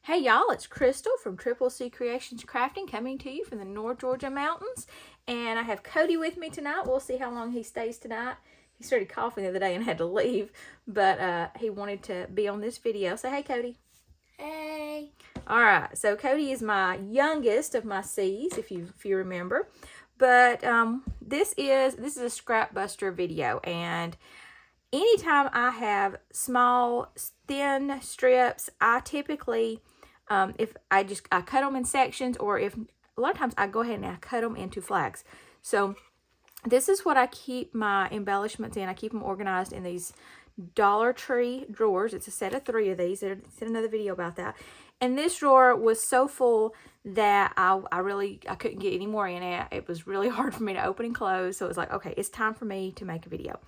Hey y'all, it's Crystal from Triple C Creations Crafting coming to you from the North Georgia mountains. And I have Cody with me tonight. We'll see how long he stays tonight. He started coughing the other day and had to leave, but he wanted to be on this video. Say hey, Cody. Hey. Alright, so Cody is my youngest of my C's, if you remember. But this is a scrap buster video, and anytime I have small, thin strips, I typically, if I cut them in sections, or if a lot of times I go ahead and I cut them into flags. So this is what I keep my embellishments in. I keep them organized in these Dollar Tree drawers. It's a set of 3 of these. There's another video about that. And this drawer was so full that I couldn't get any more in it. It was really hard for me to open and close. So it was like, okay, it's time for me to make a video.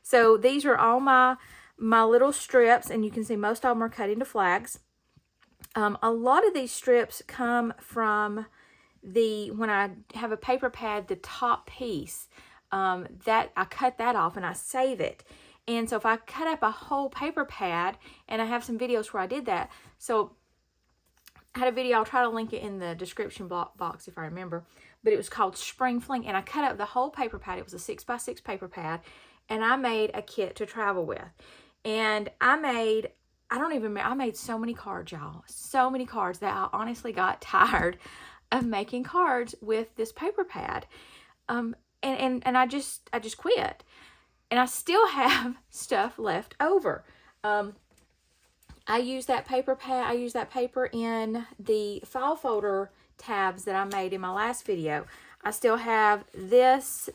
So these are all my little strips, and you can see most of them are cut into flags. A lot of these strips come from when I have a paper pad, the top piece, that I cut that off and I save it. And so if I cut up a whole paper pad, and I have some videos where I did that. So I had a video, I'll try to link it in the description box if I remember, but it was called Spring Fling, and I cut up the whole paper pad. It was a 6x6 paper pad, and I made a kit to travel with. And I made so many cards, y'all. So many cards that I honestly got tired of making cards with this paper pad. And I just quit. And I still have stuff left over. I use that paper pad. I use that paper in the file folder tabs that I made in my last video. I still have these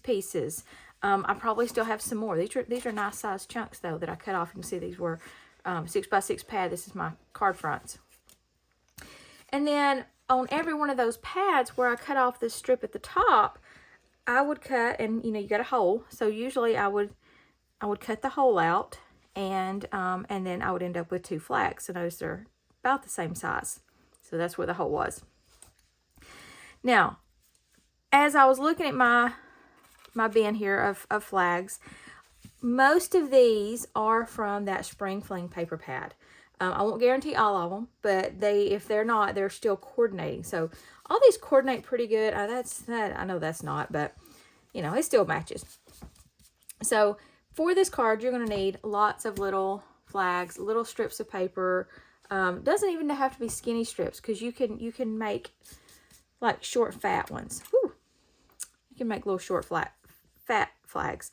pieces. I probably still have some more. These are nice sized chunks though that I cut off. You can see these were 6x6 pad. This is my card fronts. And then on every one of those pads where I cut off this strip at the top, I would cut, and you got a hole. So usually I would cut the hole out, and then I would end up with 2 flags. So notice they're about the same size. So that's where the hole was. Now, as I was looking at my bin here of flags, most of these are from that Spring Fling paper pad. I won't guarantee all of them, but if they're not, they're still coordinating. So all these coordinate pretty good. I know that's not, but it still matches. So for this card, you're going to need lots of little flags, little strips of paper. Doesn't even have to be skinny strips, because you can make like short, fat ones. Whew. You can make little short, fat flags.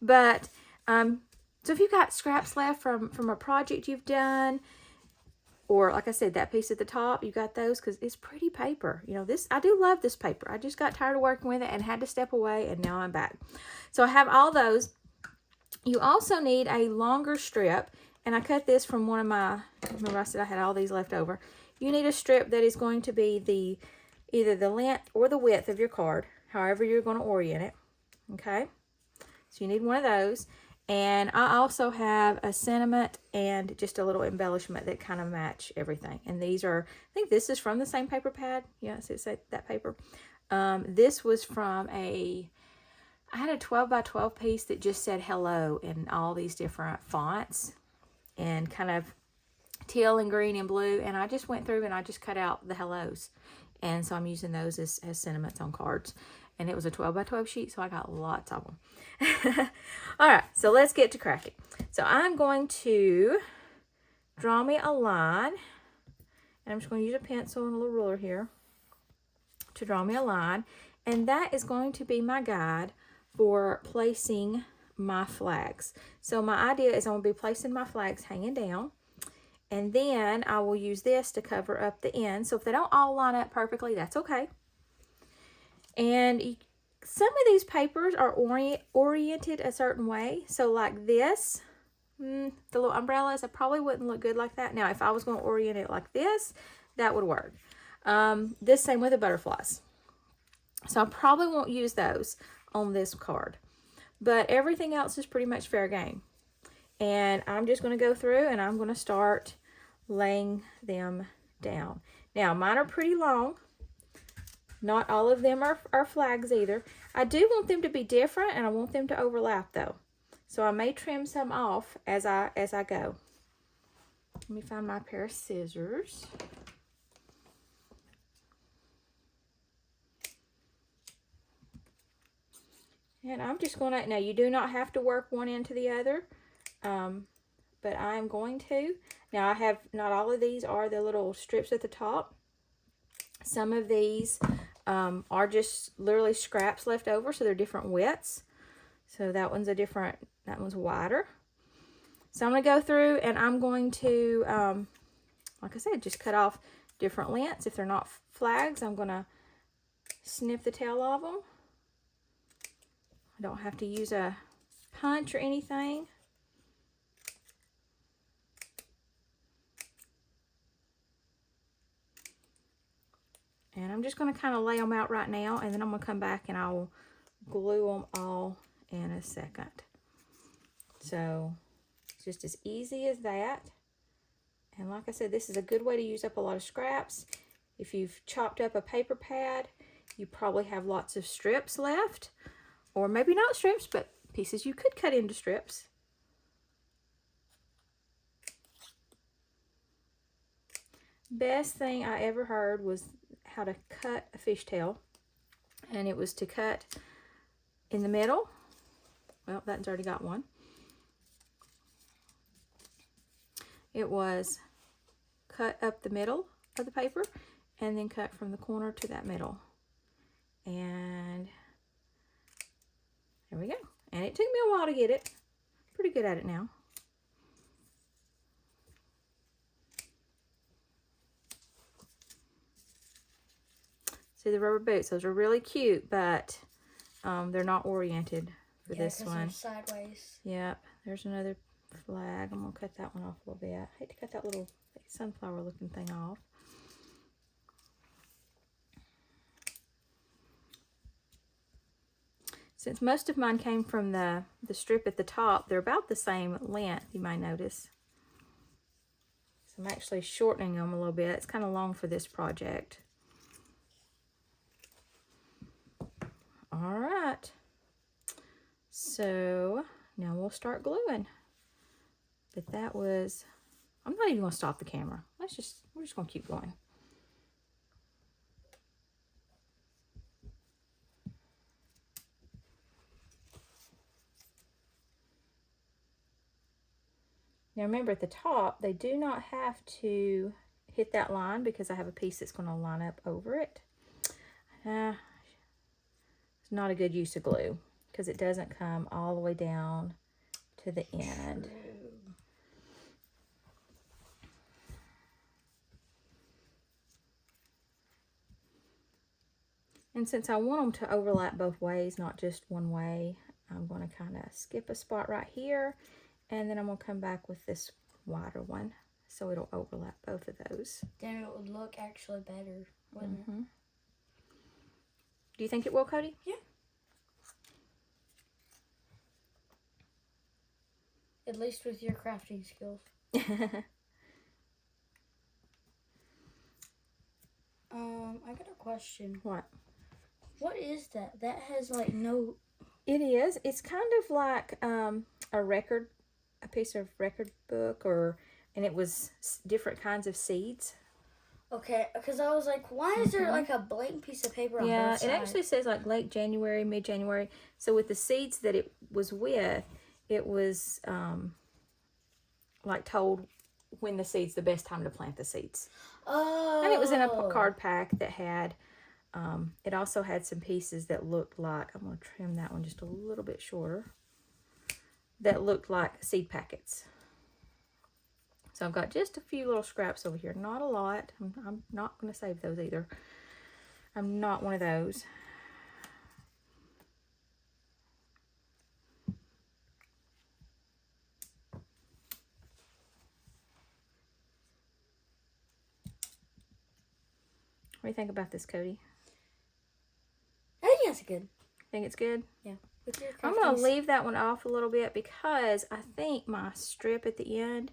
But so if you've got scraps left from a project you've done, or like I said, that piece at the top, you got those, because it's pretty paper. I do love this paper. I just got tired of working with it and had to step away, and now I'm back. So I have all those. You also need a longer strip, and I cut this from one of my, remember I said I had all these left over. You need a strip that is going to be either the length or the width of your card, however you're going to orient it. Okay, so you need one of those. And I also have a sentiment and just a little embellishment that kind of match everything. And these are, I think this is from the same paper pad. Yeah, it's that paper. This was from I had a 12x12 piece that just said hello in all these different fonts and kind of teal and green and blue. And I just went through and I just cut out the hellos. And so I'm using those as sentiments on cards. And it was a 12x12 sheet, so I got lots of them. All right, so let's get to crafting. So I'm going to draw me a line. And I'm just going to use a pencil and a little ruler here to draw me a line. And that is going to be my guide for placing my flags. So my idea is I'm going to be placing my flags hanging down. And then I will use this to cover up the ends. So if they don't all line up perfectly, that's okay. And some of these papers are oriented a certain way. So like this, the little umbrellas, I probably wouldn't look good like that. Now, if I was going to orient it like this, that would work. This same with the butterflies. So I probably won't use those on this card. But everything else is pretty much fair game. And I'm just going to go through and I'm going to start laying them down. Now, mine are pretty long. Not all of them are flags either. I do want them to be different, and I want them to overlap though. So I may trim some off as I go. Let me find my pair of scissors. And I'm just going to, now you do not have to work one end to the other, but I'm going to. Now I have, not all of these are the little strips at the top. Some of these are just literally scraps left over, so they're different widths. So that one's that one's wider. So I'm going to go through and I'm going to, like I said, just cut off different lengths. If they're not flags, I'm going to snip the tail of them. I don't have to use a punch or anything. And I'm just going to kind of lay them out right now, and then I'm going to come back and I'll glue them all in a second. So it's just as easy as that. And like I said, this is a good way to use up a lot of scraps. If you've chopped up a paper pad, you probably have lots of strips left. Or maybe not strips, but pieces you could cut into strips. Best thing I ever heard was how to cut a fishtail. And it was to cut in the middle. Well, that's already got one. It was cut up the middle of the paper and then cut from the corner to that middle. And there we go. And it took me a while to get it. Pretty good at it now. See the rubber boots? Those are really cute, but they're not oriented for this one. They're sideways. Yep. There's another flag. I'm going to cut that one off a little bit. I hate to cut that little sunflower looking thing off. Since most of mine came from the strip at the top, they're about the same length, you might notice. So I'm actually shortening them a little bit. It's kind of long for this project. All right. So now we'll start gluing. But that was, I'm not even going to stop the camera. We're just going to keep going. Now remember, at the top, they do not have to hit that line because I have a piece that's going to line up over it. It's not a good use of glue because it doesn't come all the way down to the end. And since I want them to overlap both ways, not just one way, I'm going to kind of skip a spot right here. And then I'm going to come back with this wider one, so it'll overlap both of those. Then it would look actually better, wouldn't it? Do you think it will, Cody? Yeah. At least with your crafting skills. I got a question. What? What is that? That has like no... It is. It's kind of like a piece of record book, and it was different kinds of seeds. Okay, because I was like, why is there like a blank piece of paper on both sides? Yeah, it actually says like late January, mid-January. So with the seeds that it was with, it was like told when the best time to plant the seeds. Oh. And it was in a card pack that had, it also had some pieces that looked like, I'm going to trim that one just a little bit shorter, that looked like seed packets. So I've got just a few little scraps over here, not a lot. I'm not going to save those either. I'm not one of those. What do you think about this, Cody? I think that's good. Think it's good? Yeah. I'm going to leave that one off a little bit because I think my strip at the end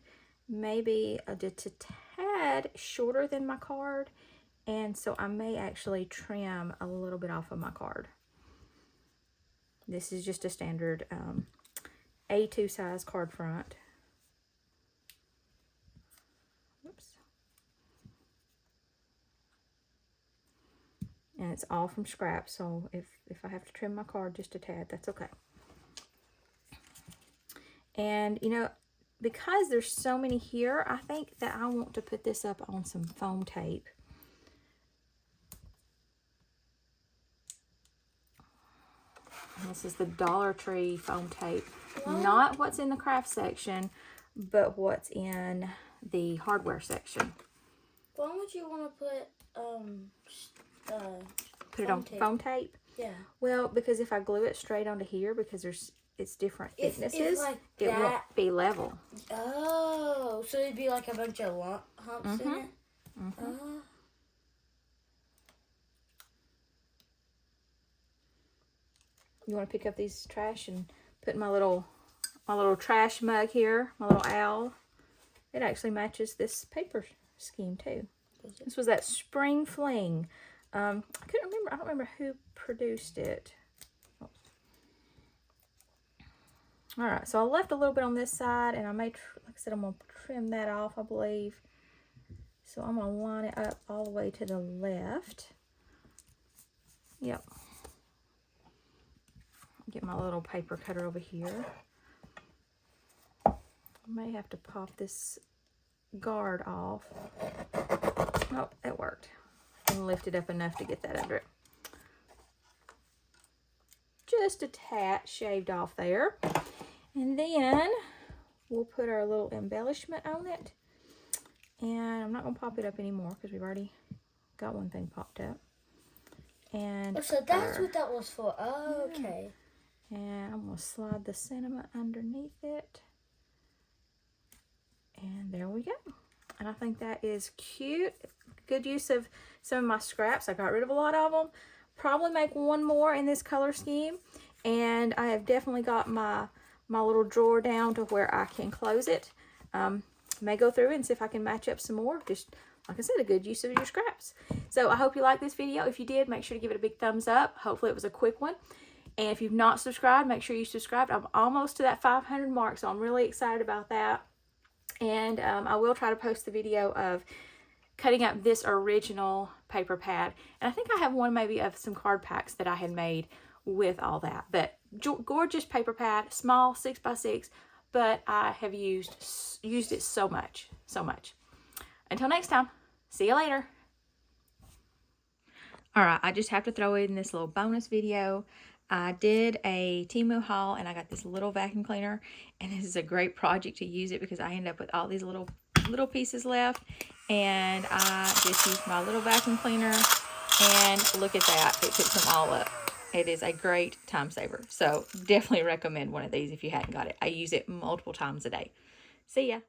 may be just a tad shorter than my card, and so I may actually trim a little bit off of my card. This is just a standard A2 size card front. And it's all from scrap, so if I have to trim my card just a tad, that's okay. And, you know, because there's so many here, I think that I want to put this up on some foam tape. This is the Dollar Tree foam tape. Not what's in the craft section, but what's in the hardware section. Why would you want to put it on foam tape? Yeah. Well, because if I glue it straight onto here, because it's different thicknesses, like it won't be level. Oh, so it'd be like a bunch of humps in it? Oh. You want to pick up these trash and put my little trash mug here, my little owl. It actually matches this paper scheme too. This was that Spring Fling. I couldn't remember. I don't remember who produced it. Oh. All right, so I left a little bit on this side, and I made, like I said, I'm gonna trim that off, I believe. So I'm gonna line it up all the way to the left. Yep. Get my little paper cutter over here. I may have to pop this guard off. Oh, it worked. And lift it up enough to get that under it. Just a tad shaved off there. And then we'll put our little embellishment on it. And I'm not going to pop it up anymore because we've already got one thing popped up. And so that's what that was for. Oh, okay. And I'm going to slide the sentiment underneath it. And there we go. And I think that is cute. Good use of some of my scraps. I got rid of a lot of them. Probably make one more in this color scheme. And I have definitely got my little drawer down to where I can close it. May go through and see if I can match up some more. Just, like I said, a good use of your scraps. So I hope you liked this video. If you did, make sure to give it a big thumbs up. Hopefully it was a quick one. And if you've not subscribed, make sure you subscribe. I'm almost to that 500 mark, so I'm really excited about that. And I will try to post the video of cutting up this original paper pad. And I think I have one maybe of some card packs that I had made with all that. But gorgeous paper pad, small, 6x6, but I have used it so much, so much. Until next time, see you later. All right, I just have to throw in this little bonus video. I did a Temu haul and I got this little vacuum cleaner, and this is a great project to use it because I end up with all these little pieces left, and I just used my little vacuum cleaner, and look at that, it picks them all up. It is a great time saver, so definitely recommend one of these if you hadn't got it. I use it multiple times a day. See ya.